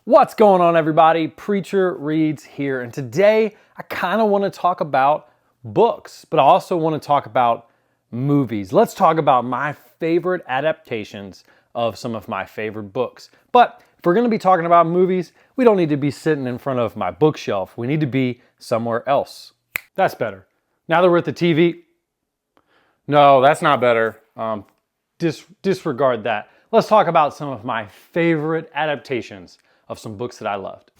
What's going on, everybody? Preacher Reads here, and today I kind of want to talk about books, but I also want to talk about movies. Let's talk about my favorite adaptations of some of my favorite books. But if we're going to be talking about movies, we don't need to be sitting in front of my bookshelf. We need to be somewhere else. That's better. Now that we're at the TV, no, that's not better. Disregard that. Let's talk about some of my favorite adaptations of some books that I loved.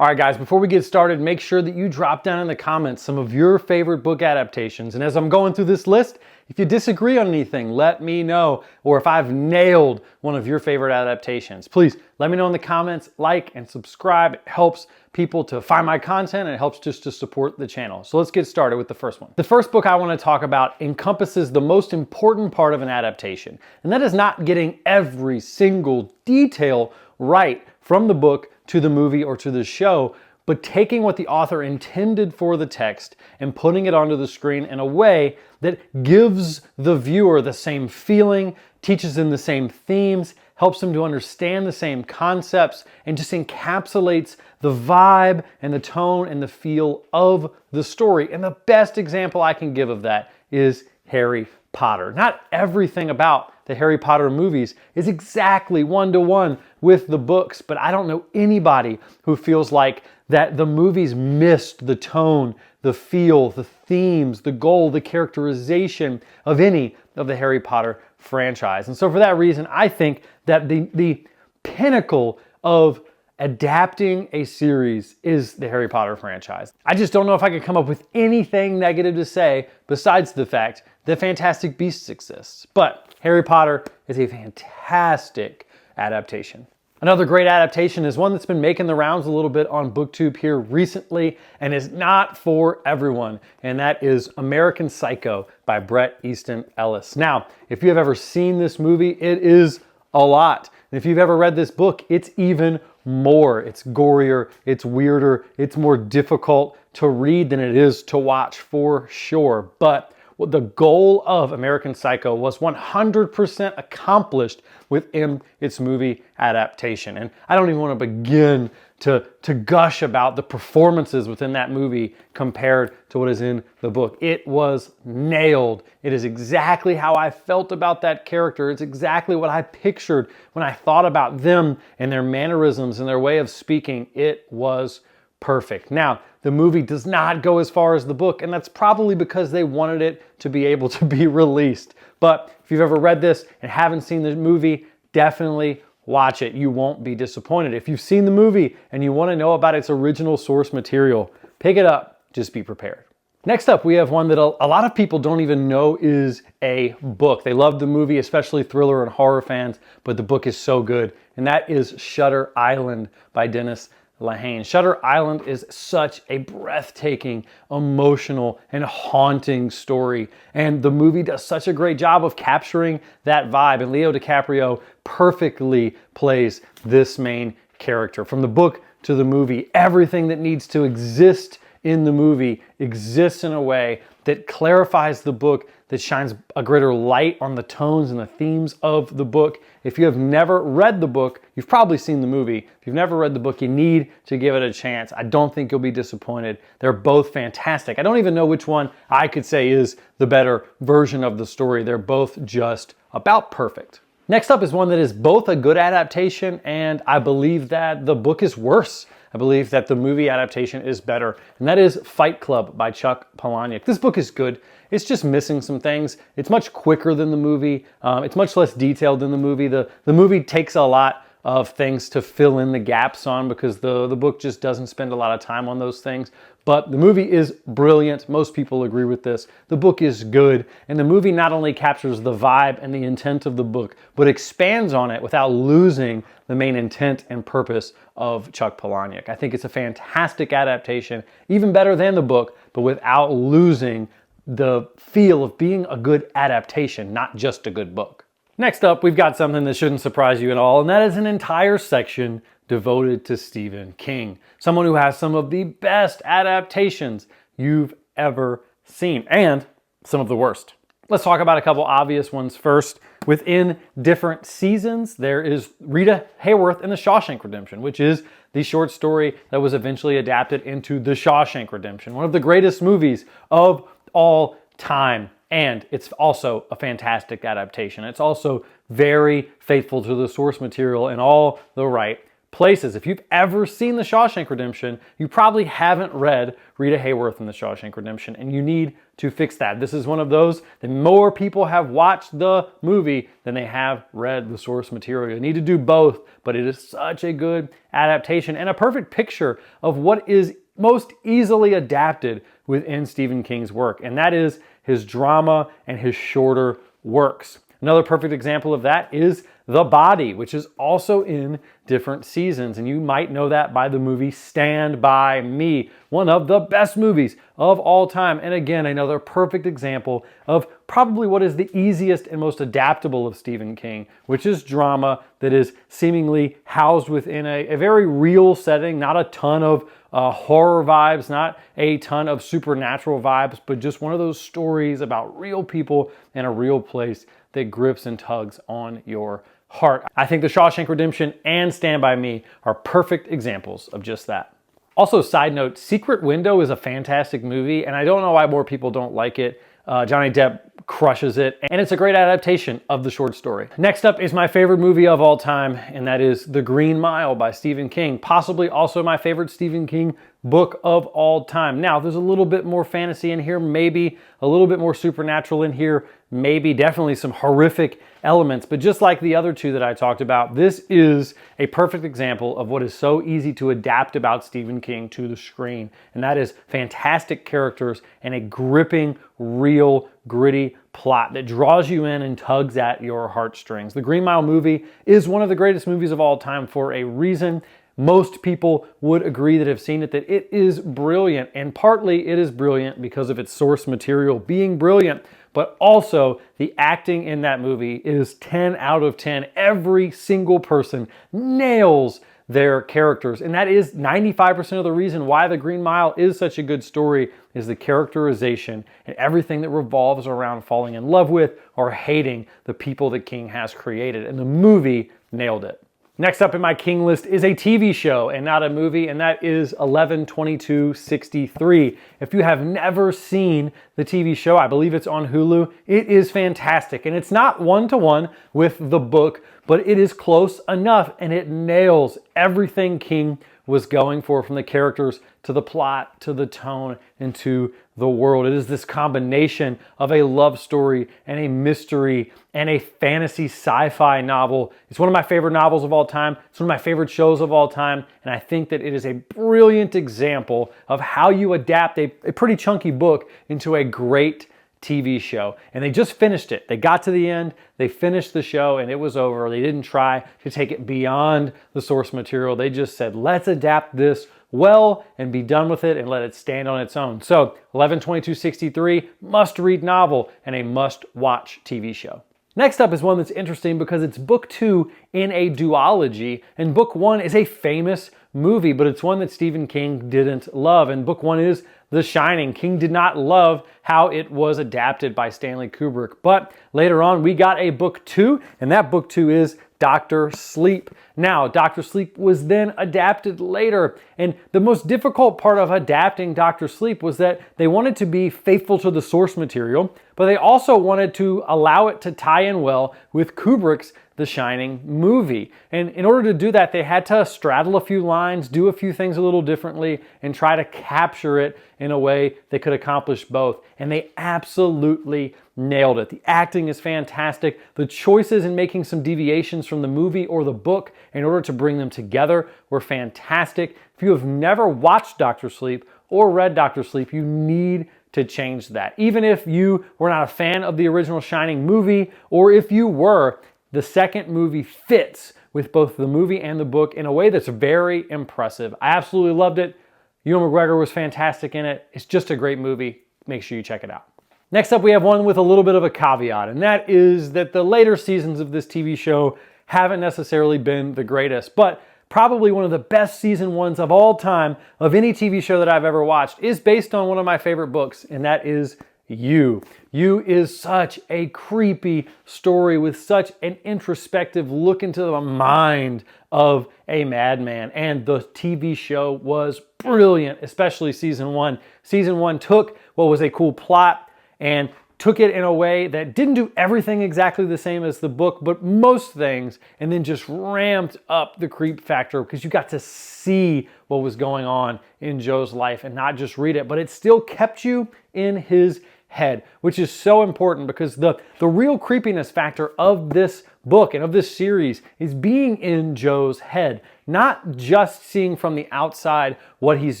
All right, guys, before we get started, make sure that you drop down in the comments some of your favorite book adaptations. And as I'm going through this list, if you disagree on anything, let me know. Or if I've nailed one of your favorite adaptations, please let me know in the comments. Like and subscribe. It helps people to find my content, and it helps just to support the channel. So let's get started with the first one. The first book I want to talk about encompasses the most important part of an adaptation, and that is not getting every single detail right from the book to the movie or to the show, but taking what the author intended for the text and putting it onto the screen in a way that gives the viewer the same feeling, teaches them the same themes, helps them to understand the same concepts, and just encapsulates the vibe and the tone and the feel of the story. And the best example I can give of that is Harry Potter. Not everything about the Harry Potter movies is exactly one-to-one with the books, but I don't know anybody who feels like that the movies missed the tone, the feel, the themes, the goal, the characterization of any of the Harry Potter franchise. And so for that reason, I think that the pinnacle of adapting a series is the Harry Potter franchise. I just don't know if I could come up with anything negative to say besides the fact that Fantastic Beasts exists. But Harry Potter is a fantastic adaptation. Another great adaptation is one that's been making the rounds a little bit on BookTube here recently and is not for everyone, and that is American Psycho by Bret Easton Ellis. Now, if you have ever seen this movie, it is a lot. And if you've ever read this book, it's even more. It's gorier, it's weirder, it's more difficult to read than it is to watch for sure. But the goal of American Psycho was 100% accomplished within its movie adaptation. And I don't even want to begin to gush about the performances within that movie compared to what is in the book. It was nailed. It is exactly how I felt about that character. It's exactly what I pictured when I thought about them and their mannerisms and their way of speaking. It was perfect. Now, the movie does not go as far as the book, and that's probably because they wanted it to be able to be released. But if you've ever read this and haven't seen the movie, definitely watch it. You won't be disappointed. If you've seen the movie and you want to know about its original source material, pick it up. Just be prepared. Next up, we have one that a lot of people don't even know is a book. They love the movie, especially thriller and horror fans, but the book is so good, and that is Shutter Island by Dennis Lehane. Shutter Island is such a breathtaking, emotional, and haunting story, and the movie does such a great job of capturing that vibe, and Leo DiCaprio perfectly plays this main character. From the book to the movie, everything that needs to exist in the movie exists in a way that clarifies the book, that shines a greater light on the tones and the themes of the book. If you have never read the book, you've probably seen the movie. If you've never read the book, you need to give it a chance. I don't think you'll be disappointed. They're both fantastic. I don't even know which one I could say is the better version of the story. They're both just about perfect. Next up is one that is both a good adaptation, and I believe that the book is worse. I believe that the movie adaptation is better, and that is Fight Club by Chuck Palahniuk. This book is good. It's just missing some things. It's much quicker than the movie. It's much less detailed than the movie. The movie takes a lot of things to fill in the gaps on because the book just doesn't spend a lot of time on those things. But the movie is brilliant. Most people agree with this. The book is good. And the movie not only captures the vibe and the intent of the book, but expands on it without losing the main intent and purpose of Chuck Palahniuk. I think it's a fantastic adaptation, even better than the book, but without losing the feel of being a good adaptation, not just a good book. Next up, we've got something that shouldn't surprise you at all, and that is an entire section devoted to Stephen King, someone who has some of the best adaptations you've ever seen, and some of the worst. Let's talk about a couple obvious ones first. Within different seasons, there is Rita Hayworth in The Shawshank Redemption, which is the short story that was eventually adapted into The Shawshank Redemption, one of the greatest movies of all time. And it's also a fantastic adaptation. It's also very faithful to the source material in all the right places. If you've ever seen The Shawshank Redemption, you probably haven't read Rita Hayworth in The Shawshank Redemption, and you need to fix that. This is one of those that more people have watched the movie than they have read the source material. You need to do both, but it is such a good adaptation and a perfect picture of what is most easily adapted within Stephen King's work, and that is his drama and his shorter works. Another perfect example of that is The Body, which is also in different seasons, and you might know that by the movie Stand By Me, one of the best movies of all time. And again, another perfect example of probably what is the easiest and most adaptable of Stephen King, which is drama that is seemingly housed within a very real setting, not a ton of horror vibes, not a ton of supernatural vibes, but just one of those stories about real people in a real place that grips and tugs on your heart. I think The Shawshank Redemption and Stand By Me are perfect examples of just that. Also, side note, Secret Window is a fantastic movie, and I don't know why more people don't like it. Johnny Depp crushes it, and it's a great adaptation of the short story. Next up is my favorite movie of all time, and that is The Green Mile by Stephen King, possibly also my favorite Stephen King book of all time. Now, there's a little bit more fantasy in here, maybe a little bit more supernatural in here, maybe definitely some horrific elements, but just like the other two that I talked about, this is a perfect example of what is so easy to adapt about Stephen King to the screen, and that is fantastic characters and a gripping, real, gritty plot that draws you in and tugs at your heartstrings. The Green Mile movie is one of the greatest movies of all time for a reason. Most people would agree that have seen it that it is brilliant, and partly it is brilliant because of its source material being brilliant, but also the acting in that movie is 10 out of 10. Every single person nails their characters, and that is 95% of the reason why The Green Mile is such a good story, is the characterization and everything that revolves around falling in love with or hating the people that King has created, and the movie nailed it. Next up in my King list is a TV show and not a movie, and that is 11/22/63. If you have never seen the TV show, I believe it's on Hulu, it is fantastic. And it's not one-to-one with the book, but it is close enough, and it nails everything King was going for, from the characters to the plot to the tone and to the world. It is this combination of a love story and a mystery and a fantasy sci-fi novel. It's one of my favorite novels of all time. It's one of my favorite shows of all time. And I think that it is a brilliant example of how you adapt a pretty chunky book into a great TV show. And they just finished it. They got to the end, they finished the show, and it was over. They didn't try to take it beyond the source material. They just said, let's adapt this well and be done with it and let it stand on its own. So 11/22/63, must-read novel and a must-watch TV show. Next up is one that's interesting because it's book 2 in a duology, and book 1 is a famous movie, but it's one that Stephen King didn't love, and book 1 is The Shining. King did not love how it was adapted by Stanley Kubrick, but later on we got a book 2, and that book 2 is Dr. Sleep. Now, Dr. Sleep was then adapted later, and the most difficult part of adapting Dr. Sleep was that they wanted to be faithful to the source material, but they also wanted to allow it to tie in well with Kubrick's The Shining movie. And in order to do that, they had to straddle a few lines, do a few things a little differently, and try to capture it in a way that could accomplish both. And they absolutely nailed it. The acting is fantastic. The choices in making some deviations from the movie or the book in order to bring them together were fantastic. If you have never watched Dr. Sleep or read Dr. Sleep, you need to change that. Even if you were not a fan of the original Shining movie, or if you were, the second movie fits with both the movie and the book in a way that's very impressive. I absolutely loved it. Ewan McGregor was fantastic in it. It's just a great movie. Make sure you check it out. Next up, we have one with a little bit of a caveat, and that is that the later seasons of this TV show haven't necessarily been the greatest. But probably one of the best season ones of all time of any TV show that I've ever watched, is based on one of my favorite books, and that is You. You is such a creepy story with such an introspective look into the mind of a madman. And the TV show was brilliant, especially season one. Season one took what was a cool plot and took it in a way that didn't do everything exactly the same as the book, but most things, and then just ramped up the creep factor because you got to see what was going on in Joe's life and not just read it, but it still kept you in his head, which is so important because the real creepiness factor of this book and of this series is being in Joe's head, not just seeing from the outside what he's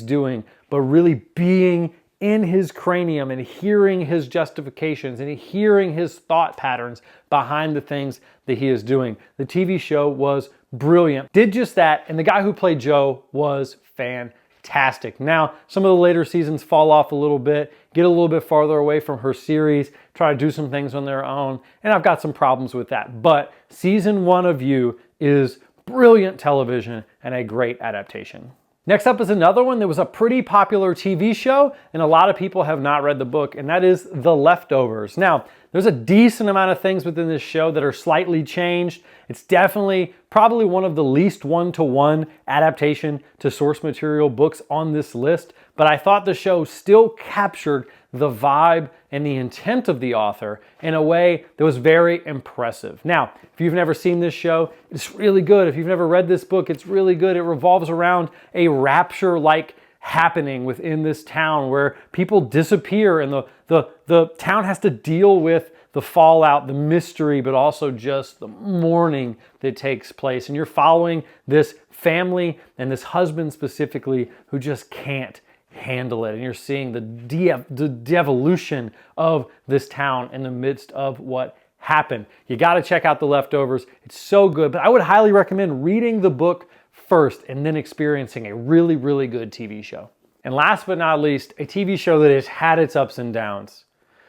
doing, but really being in his cranium and hearing his justifications and hearing his thought patterns behind the things that he is doing. The TV show was brilliant, did just that, and the guy who played Joe was fantastic. Now, some of the later seasons fall off a little bit, get a little bit farther away from her series, try to do some things on their own, and I've got some problems with that. But season one of You is brilliant television and a great adaptation. Next up is another one that was a pretty popular TV show, and a lot of people have not read the book, and that is The Leftovers. Now, there's a decent amount of things within this show that are slightly changed. It's definitely probably one of the least one-to-one adaptation to source material books on this list, but I thought the show still captured the vibe and the intent of the author in a way that was very impressive. Now, if you've never seen this show, it's really good. If you've never read this book, it's really good. It revolves around a rapture-like happening within this town where people disappear and the town has to deal with the fallout, the mystery, but also just the mourning that takes place. And you're following this family and this husband specifically who just can't handle it. And you're seeing the devolution of this town in the midst of what happened. You got to check out The Leftovers. It's so good, but I would highly recommend reading the book first and then experiencing a really, really good TV show. And last but not least, a TV show that has had its ups and downs.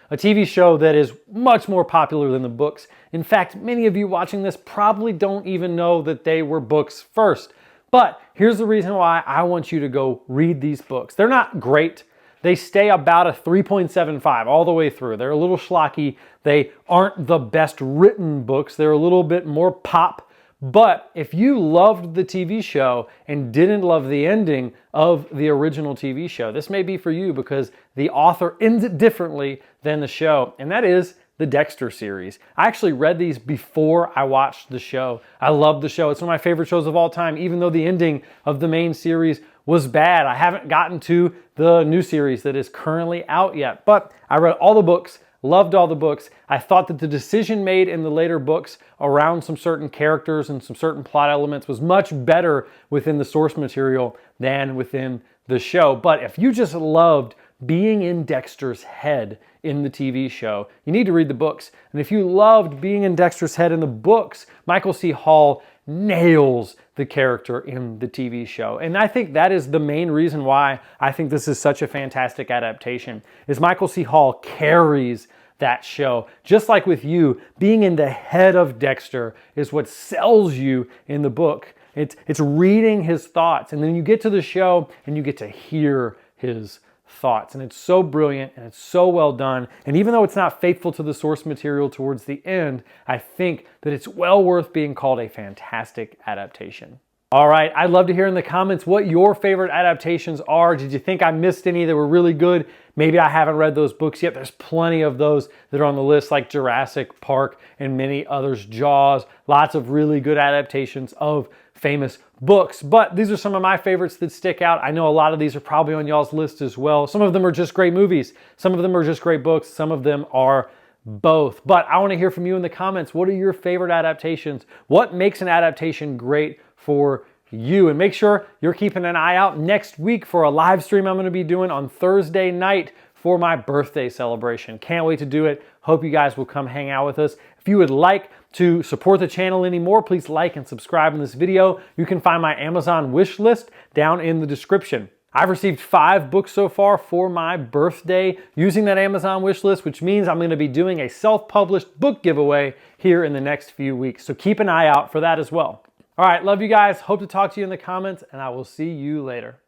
A TV show that is much more popular than the books. In fact, many of you watching this probably don't even know that they were books first. But here's the reason why I want you to go read these books. They're not great. They stay about a 3.75 all the way through. They're a little schlocky. They aren't the best written books. They're a little bit more pop. But if you loved the TV show and didn't love the ending of the original TV show, this may be for you because the author ends it differently than the show, and that is the Dexter series. I actually read these before I watched the show. I love the show. It's one of my favorite shows of all time, even though the ending of the main series was bad. I haven't gotten to the new series that is currently out yet, but I read all the books, loved all the books. I thought that the decision made in the later books around some certain characters and some certain plot elements was much better within the source material than within the show. But if you just loved being in Dexter's head in the TV show, you need to read the books. And if you loved being in Dexter's head in the books, Michael C. Hall nails the character in the TV show. And I think that is the main reason why I think this is such a fantastic adaptation, is Michael C. Hall carries that show. Just like with You, being in the head of Dexter is what sells you in the book. It's reading his thoughts, and then you get to the show and you get to hear his thoughts. And it's so brilliant and it's so well done. And even though it's not faithful to the source material towards the end, I think that it's well worth being called a fantastic adaptation. All right, I'd love to hear in the comments what your favorite adaptations are. Did you think I missed any that were really good? Maybe I haven't read those books yet. There's plenty of those that are on the list, like Jurassic Park and many others, Jaws, lots of really good adaptations of famous books. But these are some of my favorites that stick out. I know a lot of these are probably on y'all's list as well. Some of them are just great movies. Some of them are just great books. Some of them are both. But I want to hear from you in the comments. What are your favorite adaptations? What makes an adaptation great for you? And make sure you're keeping an eye out next week for a live stream I'm going to be doing on Thursday night for my birthday celebration. Can't wait to do it. Hope you guys will come hang out with us. If you would like to support the channel anymore, please like and subscribe in this video. You can find my Amazon wish list down in the description. I've received 5 books so far for my birthday using that Amazon wish list, which means I'm going to be doing a self-published book giveaway here in the next few weeks. So keep an eye out for that as well. All right, love you guys. Hope to talk to you in the comments, and I will see you later.